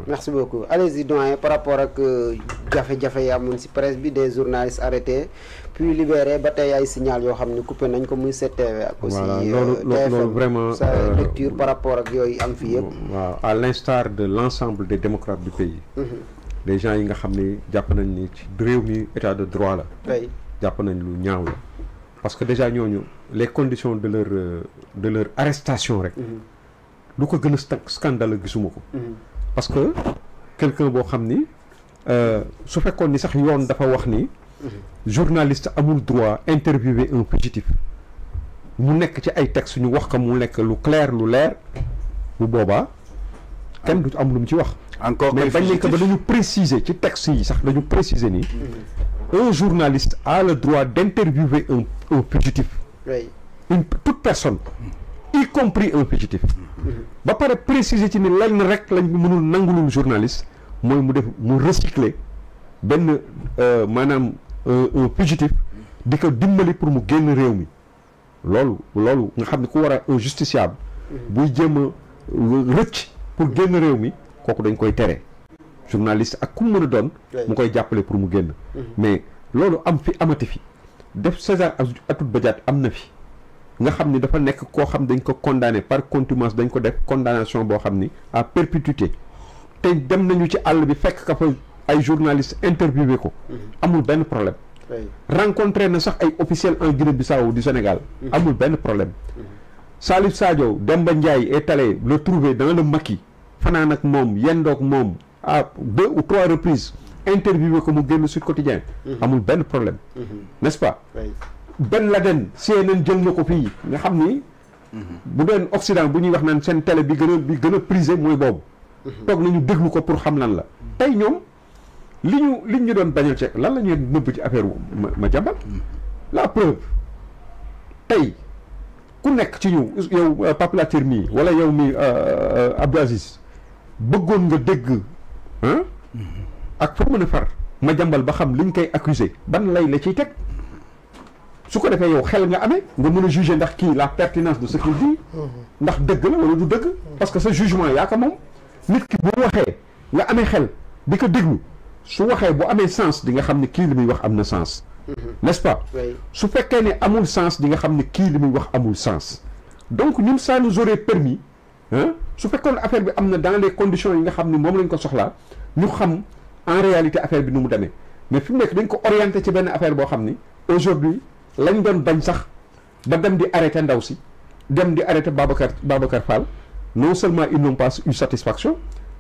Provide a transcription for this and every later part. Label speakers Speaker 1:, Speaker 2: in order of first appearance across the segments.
Speaker 1: Merci beaucoup. Allez-y, doyen, par rapport à que jafe-jafe ya mun ci presse bi des journalistes arrêtés puis libérés ba tay ay signal yo xamni coupé nañ ko muy CTV ak aussi
Speaker 2: loolu vraiment
Speaker 1: sa lecture par rapport ak yoy am fi yépp
Speaker 2: waaw à l'instar de l'ensemble des démocrates du pays les gens yi nga xamni japp nañ ni ci réew mi état de droit la japp nañ lu ñaaw la parce que déjà ñooñu les conditions de leur arrestation rek lu ko gën a scandale gisuma ko parce que quelqu'un boo xam ni su fekkoon ni sax yoon dafa wax ni journaliste amul droit interviewer un fugitif mu nekk ci ay texte ñu wax ko mu nekk lu clair lu leer bu boobaa kenn du am lu mu ci wax encore mais bañ nañ ko ba dañu préciser ci texte yi sax dañu préciser ni un journaliste a le droit d'interviewer un fugitif toute personne y compris un fugitif ba pare préciser ci ni lenn rek lañ mënul nangulul journaliste mooy mu def mu recycler benn maanaam un fugitif di ko dimbali pour mu génn réew mi loolu nga xam ne ku war a un justiciable buy jéem a rëcc pour génn réew mi kooku dañ koy tere journaliste ak ku mu mën a doon mu koy jàppale pour mu génn mais loolu am fi amati fi def César Atoute Badiate am na fi nga xam ni dafa nekk koo xam dañ ko condamné par contumace dañ ko def condamnation boo xam ni à perpétuité te dem nañu ci àll bi fekk ka fa ay journalistes interviewé ko amul benn problème rencontré na sax ay officiels en Guinée-Bissau du Sénégal amul benn problème Salif Sadio Demba Ndiaye est allé le trouver dans le maquis fanaan ak moom yendoog moom à 2 ou 3 reprises interviewé ko mu génn Sud Quotidien amul benn problème n'est-ce pas Ben Laden CNN jël na ko fii nga xam ni bu doon Occident bu ñuy wax naan seen télé bi gën a prisé mooy boobu toog nañu déglu ko pour xam lan la tey ñoom li ñu doon bañal ci lan la ñuy nëbb ci affaire ma jàmbal la preuve tey ku nekk ci ñu yow Pape Latir mii wala yow mi Abdou Aziz bëggoon nga dégg ak foo mën a far ma jàmbal ba xam liñ koy accusé ban lay la ciy teg su ko defee yow xel nga amee nga mën a juger ndax kii la pertinence de ce qu'il dit ndax dëgg la wala du dëgg parce que ce jugement yaa ko moom nit ki bu waxee nga amee xel di ko déglu su waxee bu amee sens di nga xam ne kii li muy wax am na sens n'est-ce pas su fekkee ne amul sens di nga xam ne kii li muy wax amul sens donc ñun ça nous aurait permis su fekkoon affaire bi am na dans les conditions yi nga xam ne moom lañ ko soxlaa ñu xam en réalité affaire bi nu mu demee mais fi mu nekk dañ ko orienté ci benn affaire boo xam ni aujourd'hui lañ doon bañ sax ba dem di arrêter ndaw si dem di arrêter Babacar Fall non seulement ils n'ont pas eu satisfaction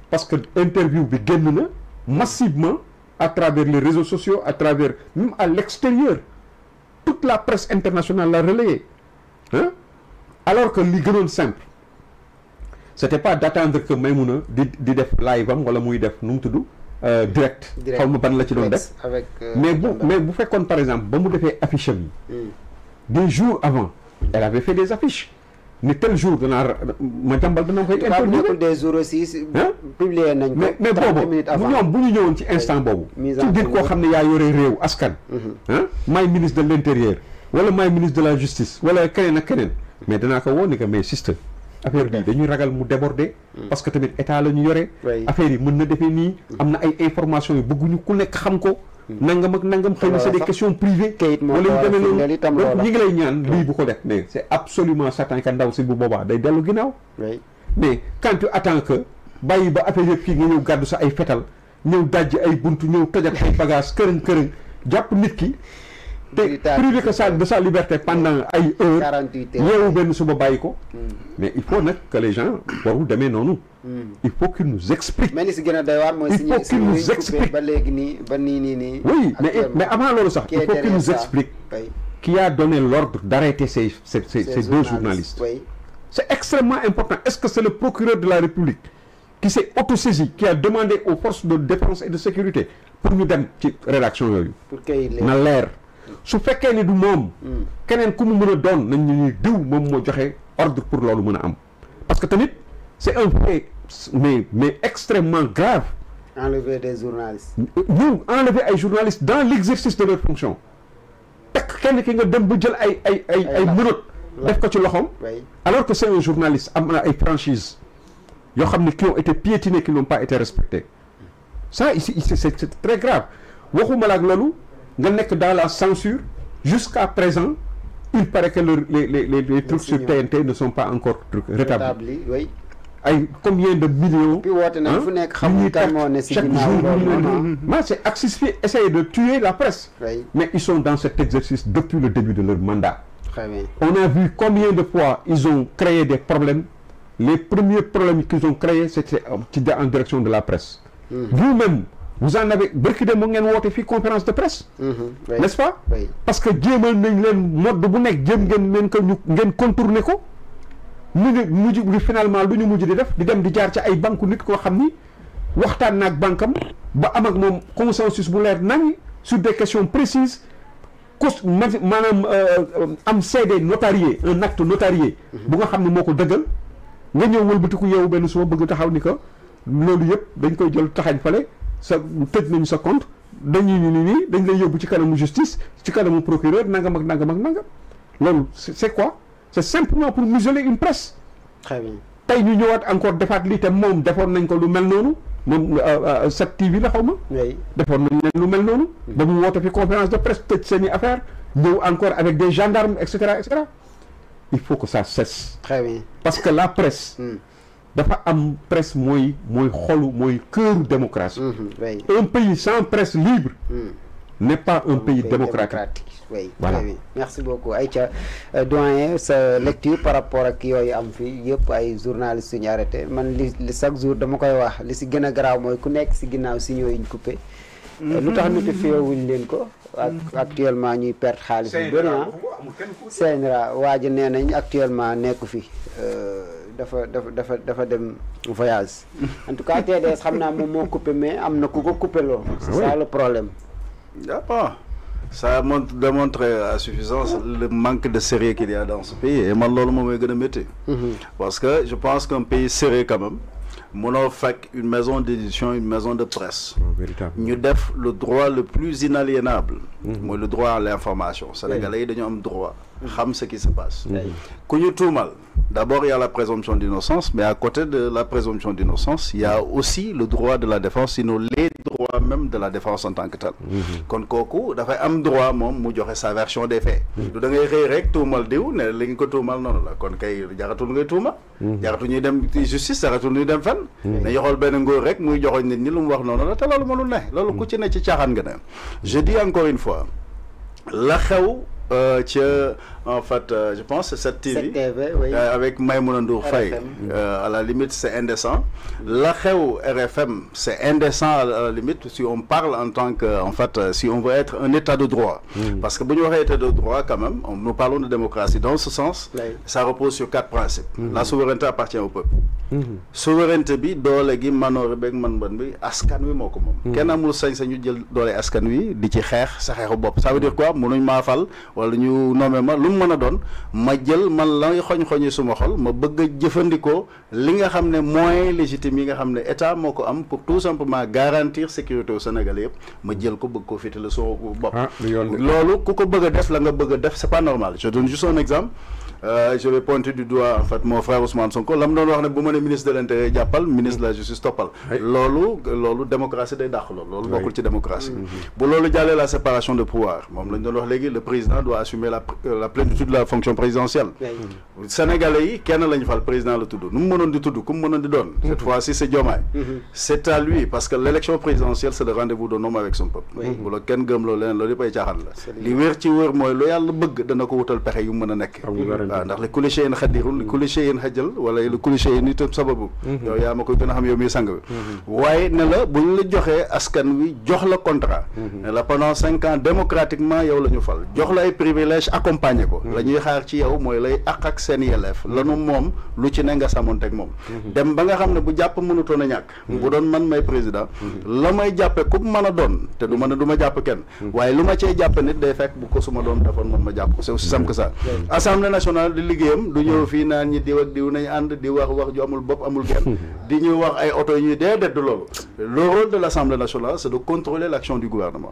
Speaker 2: parce que interview bi génn na massivement à travers les réseaux sociaux à travers même à l'extérieur toute la presse internationale l'a relayé alors que li gënoon simple c'était pas d'attendre que Maïmouna di def live am wala muy def nu mu tudd direct xaw ma ban la ci doon def mais bu fekkoon par exemple ba mu defee affiche am yi des jours avant elle avait fait des affiches ni tel jour danaa ma jàmbal dana koy intervenir
Speaker 1: des jours aussi publié nañ ko
Speaker 2: mais boobu ñoom bu ñu ñëwoon ci instant boobu ci biir koo xam ne yaa yore réew askan maay ministre de l'intérieur wala maay ministre de la justice wala keneen ak keneen mais danaa ko woo ni que mais sister affaire bi dañuy ragal mu déborder parce que tamit état la ñu yore affaire yi mën na defee nii am na ay informations yu bëgguñu ku nekk xam ko nangam ak nangam xëy na c'est des questions privées wala ñu demee noonu donc ñi ngi lay ñaan lii bu ko def mais c'est absolument certain que ndaw si bu boobaa day dellu ginnaaw mais quand tu attends que bàyyi ba affaire yëpp kii nga ñëw gàddu sa ay fetal ñëw dajj ay buntu ñëw toj ak ay bagages kërëng jàpp nit ki te privé que ça de sa liberté pendant ay heures yeewu benn suba bàyyi ko mais il faut nag que les gens warul demee noonu il faut qu'ils nous expliquent
Speaker 1: mais li si gën a doy waar mooy
Speaker 2: il faut qu'ils nous expliquent
Speaker 1: ba léegi nii ba nii
Speaker 2: oui mais avant loolu sax il faut qu'ils nous expliquent qui a donné l'ordre d'arrêter ces deux journalistes c'est extrêmement important est-ce que c'est le procureur de la République qui s'est autosaisi qui a demandé aux forces de défense et de sécurité pour ñu dem ci rédaction yooyu na leer su fekkee ni du moom keneen ku mu mën a doon nañ ñuy diw moom moo joxe ordre pour loolu mën a am parce que tamit c'est un fait mais extrêmement grave
Speaker 1: enlever des journalistes
Speaker 2: ñu enlever ay journalistes dans l'exercice de leur fonction tekk kenn ki nga dem ba jël ay menottes def ko ci loxoom alors que c'est un journaliste am na ay franchise qui ont été piétinés, qui n'ont pas été respectés. Ça, ici, c'est très grave. Waxuma la ak lolu, nga nek dans la censure. Jusqu'à présent, il paraît que les trucs sur TNT ne sont pas encore rétablis.
Speaker 1: Oui.
Speaker 2: Combien de millions
Speaker 1: chaque jour,
Speaker 2: c'est Axis essaye de tuer la presse.
Speaker 1: Oui.
Speaker 2: Mais ils sont dans cet exercice depuis le début de leur mandat.
Speaker 1: Très bien.
Speaker 2: On a vu combien de fois ils ont créé des problèmes. Les premiers problèmes qu'ils ont créés, c'était en direction de la presse. Vous-même, vous en avez fait conférence de presse, n'est-ce pas?
Speaker 1: Oui.
Speaker 2: Parce que mode de contourner ko. Finalement, lu ñu mujj di def di dem di jaar ci ay banque nit koo xam ni waxtaan naag bankam ba am ak moom consensus bu leer nañ sur des questions précises maanaam am CD notarié un acte notarié bu nga xam ne moo ko dëggal nga ñëw wëlbatiku yow benn suba bëgg taxaw ni que loolu yëpp dañ koy jël taxañ fale sa tëj nañu sa compte dañuy nii dañ lay yóbbu ci kanamu justice ci kanamu procureur nangam ak nangam ak nangam loolu c'est quoi? C'est simplement pour museler une presse.
Speaker 1: Très bien.
Speaker 2: Tay ñu ñëwaat encore defaat lii te moom defoon nañ ko lu mel noonu moom 7TV la xaw ma.
Speaker 1: oui
Speaker 2: defoon nañ leen lu mel noonu. ba mu woote fi conférence de presse tëj seen i affaire ñëw encore avec des gendarmes et cetera et cetera. Il faut que ça cesse.
Speaker 1: Très bien.
Speaker 2: Parce que la presse. dafa am presse mooy xolu mooy cœur démocratie.
Speaker 1: Oui.
Speaker 2: Un pays sans presse libre. N'est pas un pays démocratique.
Speaker 1: Oui,
Speaker 2: voilà.
Speaker 1: Très bien. Merci beaucoup. Aïcha, doyen, sa lecture par rapport à qui est am fi yépp ay journalistes ñu arrêté man li chaque jour dama koy wax li ci gëna graw moy ku nekk ci ginnaw signaux yi ñu coupé. Lutax notifié wuñ leen ko actuellement ñuy perdre xaalis bu bëri ah. Senra waaji nee nañ actuellement nekku fi dafa dem voyage. En tout cas TDS xamna mom mo coupé mais amna ku ko coupé lo. C'est ça le problème.
Speaker 3: D'accord. Ça démontre à suffisance le manque de sérieux qu'il y a dans ce pays. Et moi, parce que je pense qu'un pays sérieux quand même, mon fait une maison d'édition, une maison de presse, nous avons le droit le plus inaliénable, le droit à l'information. Sénégalais, ils ont un droit. Xam ce qui se passe. D'abord, il y a la présomption d'innocence, mais à côté de la présomption d'innocence, il y a aussi le droit de la défense, sinon les droits même de la défense en tant que tel. Quand Koku, il a un droit, sa version des faits. Du da ngay xey rek tuumal diw ne li nga ko tuumal noonu la kon kay jaratul ngay tuuma jaratul ñuy dem justice jaratul ñuy dem fenn ne yoxol benn ngóor rek muy joxoñ nit ñi lu mu wax noonu la te loolu mënul ne loolu ku ci ne ci caaxaan nga ne. Je dis encore une fois la xew en fait, je pense que cette TV,
Speaker 1: oui.
Speaker 3: Avec Maïmouna Ndour Faye, à la limite c'est indécent. La RFM, c'est indécent à la limite si on parle en tant que, en fait, si on veut être un état de droit. Parce que si on est un état de droit quand même, nous parlons de démocratie. Dans ce sens, ça repose sur 4 principes. La souveraineté appartient au peuple. Souveraineté bi doole gi manoore beeg man bi askan wi moo ko moom kenn amul sañ-sañu jël doole askan wi di ci xeex sa xeexu bopp ça veut dire quoi mënuñ maa fal wala ñu nommé ma lu mu mën a doon ma jël man la xoñ-xoñi suma xol ma bëgg a jëfandikoo li nga xam ne moyen légitime yi nga xam ne état moo ko am pour tout simplement garantir sécurité au Sénégal yëpp ma jël ko bëgg koo féetale suma bopp loolu ku ko bëgg a def la nga bëgg a def c'est pas normal. Je donne juste un exemple. Je vais pointer du doigt en fait mon frère Ousmane Sonko lam doon wax ne bu ma ne ministre de l'intérieur jàppal ministre de la justice toppal loolu démocratie day dàq loolu bokkul ci démocratie bu loolu jàllee la séparation de pouvoir moom lañ doon wax léegi le président doit assumer la plénitude de la fonction présidentielle sénégalais yi kenn lañu fal président la tudd nu mu mënoon di tudd ku mu mënoon di doon cette fois-ci c'est Diomaye c'est à lui parce que l'élection présidentielle c'est le rendez-vous d'un homme avec son peuple bu la kenn gëm loolu leneen loolu yëpp ay caaxaan la li wér ci wér mooy lu yàlla bëgg dana ko wutal pexe yu mën a nekk ndax li kulli shay'in xadirun li kulli shay'in xajal wala li kulli shay'in itam sababu yow yaa ma koy gën a xam yow miy sang bi waaye ne la bu ñu la joxee askan wi jox la contrat ne la pendant 5 ans démocratiquement yow la ñu fal jox la ay privilèges accompagner ko la ñuy xaar ci yow mooy lay àq ak seen yelleef lanu moom lu ci ne nga sàmmonteeg moom dem ba nga xam ne bu jàpp mënutoon a ñàkk bu doon man may président la may jàppe ku mën a doon te du mën a du ma jàpp kenn waaye lu ma cee jàppe nit day fekk bu ko suma doon defoon man ma jàpp ko c'est aussi simple que ça. Assemblée nationale di liggéeyam du ñëw fii naan ñi diw ak diw nañ ànd di wax ju amul bopp amul genn di ñu wax ay oto ñuy déedéet du loolu le rôle de l'Assemblée nationale c'est de contrôler l'action du gouvernement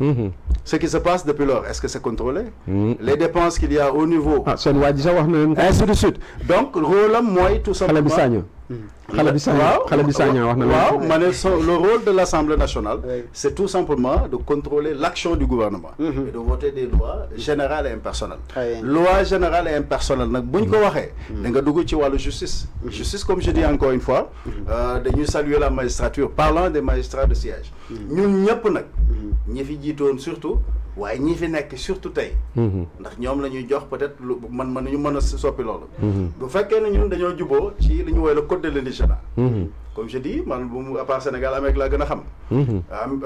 Speaker 3: ce qui se passe depuis lors est-ce que c'est contrôlé les dépenses qu'il y a au niveau ainsi de suite donc rôle am mooy tout simplement Le rôle de l'Assemblée nationale, c'est tout simplement de contrôler l'action du gouvernement et de voter des lois générales et impersonnelles. Loi générale et impersonnelle, justice. Justice, comme je dis encore une fois, de saluer la magistrature, parlant des magistrats de siège. Nous, surtout, waaye ñi fi nekk surtout tey ndax ñoom la ñuy jox peut-être man ñu mën a soppi loolu bu fekkee ne ñun dañoo juboo ci li ñu woowee le code de l'indigénat comme je dis man bu à part Sénégal Amérique laa gën a xam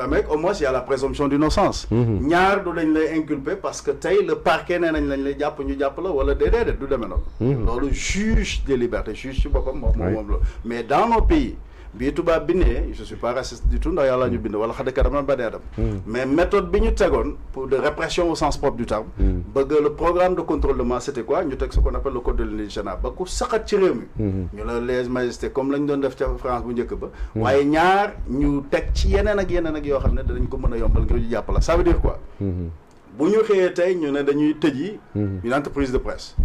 Speaker 3: Amérique au moins il y a la présomption d'innocence ñaar du dañ lay inculper parce que tey le parquet nee nañ lañ lay jàpp ñu jàpp la wala déedéet du demee noonu loolu juge des libertés juge ci boppam moom la mais dans nos pays bii tubaab bi ne je suis pas raciste du tout ndax yàlla ñu bind wala xade karam na bani adam mais méthode bi ñu tegoon pour de répression au sens propre du terme bëgg le programme de contrôle de masse c'était quoi ñu teg ce qu'on appelle le code de l'indigénat ba ku saxat ci réew mi ñu la les majestés comme lañ doon def ca France bu njëkk ba waaye ñaar ñu teg ci yeneen ak yoo xam ne danañ ko mën a yombal ngir ñu jàpp la ça veut dire quoi bu ñu xëyee tey ñu ne dañuy tëji une entreprise de presse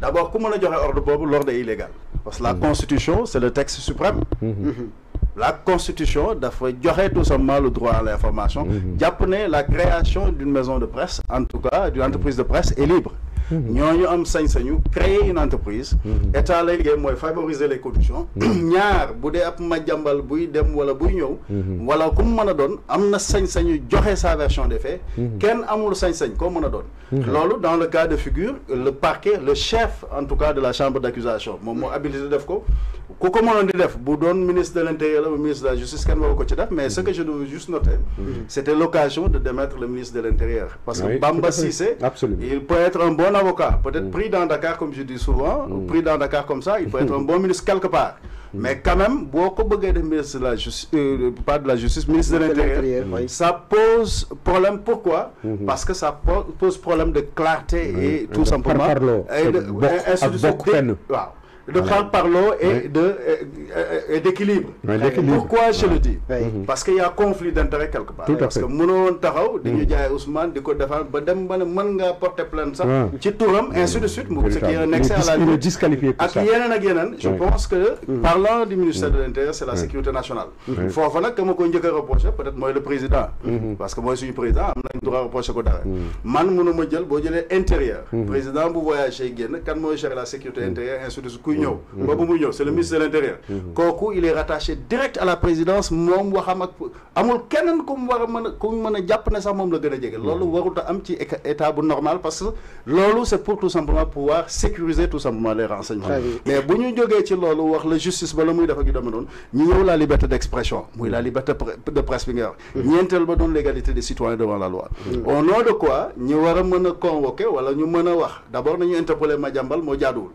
Speaker 3: d'abord ku mën a joxe ordre boobu l'ordre est illégal parce que la constitution c'est le texte suprême la constitution dafa joxe tout simplement le droit à l'information jàpp ne la création d'une maison de presse en tout cas d'une entreprise de presse est libre ñooñu am sañ-sañu créer une entreprise état lay liggéey mooy favoriser les conditions ñaar bu dee ab majambal buy dem wala buy ñëw wala ku mu mën a doon am na sañ-sañu joxe sa version des faits kenn amul sañ-sañ koo mën a doon loolu dans le cas de figure le parquet le chef en tout cas de la chambre d'accusation moom moo habilité def ko ku ko mënoon di def bu doon ministre de l'intérieur ou ministre de la justice kenn waru ko ci def mais ce que je dois juste noter c'était l'occasion de démettre le ministre de l'intérieur parce que Bamba Cissé il peut être un bon avocat peut-être pris dans Dakar comme je dis souvent pris dans Dakar comme ça il peut être un bon ministre quelque part mais quand même boo ko bëggee def ministre de la justice pas de la justice ministre de l'intérieur ça pose problème pourquoi parce que ça pose problème de clarté et tout simplement de parlo et d'équilibre. Pourquoi je le dis parce qu'il y a conflit d'intérêt quelque part. Parce que mënoon taxaw dañu jaay Ousmane di ko défendre ba dem ba ne mën nga porter plainte sax ci turam ainsi de suite ce qui est un excès à la limite ak yeneen je pense que parlant du ministère de l'Intérieur c'est la sécurité nationale foofu nag ka ma koy njëkk a reprocher peut-être mooy le président parce que mooy suñu président am nañ droit reprocher ko dara man mënu ma jël boo jëlee intérieur président bu voyagé génn kan mooy gérer la sécurité intérieure ainsi de suite c'est le ministre de l'Intérieur kooku il est rattaché direct à la présidence moom waxam ak amul keneen ku mu war a mën a jàpp ne sax moom la gën a jege loolu warut a am ci état bu normal parce que loolu c'est pour tout simplement pouvoir sécuriser tout simplement les renseignements mais bu ñu jógee ci loolu wax la justice ba la muy def ak yu demee noonu ñu ñëw la liberté d'expression muy la liberté de presse bi nga wax ñeenteel ba doon l'égalité des citoyens devant la loi au nom de quoi ñu war a mën a convoquer wala ñu mën a wax d'abord nañu interpeller Madiambal moo jaaduwul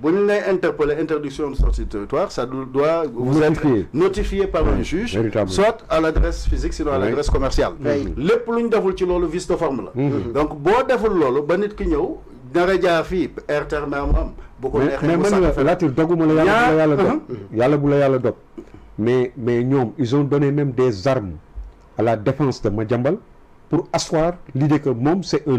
Speaker 3: bu ñu lay interpeller interdiction de sortie du territoire ça doit vous être notifié par un juge soit à l'adresse physique sinon à l'adresse commerciale lépp lu ñu deful ci loolu vice de forme la donc boo deful loolu ba nit ki ñëw dara jaar fii airter même am bu ko neexee
Speaker 2: mais man Latir doguma la yàlla dog yàlla bu la yàlla dog mais ñoom ils ont donné même des armes à la défense de Madiambal pour asseoir l'idée que moom c'est un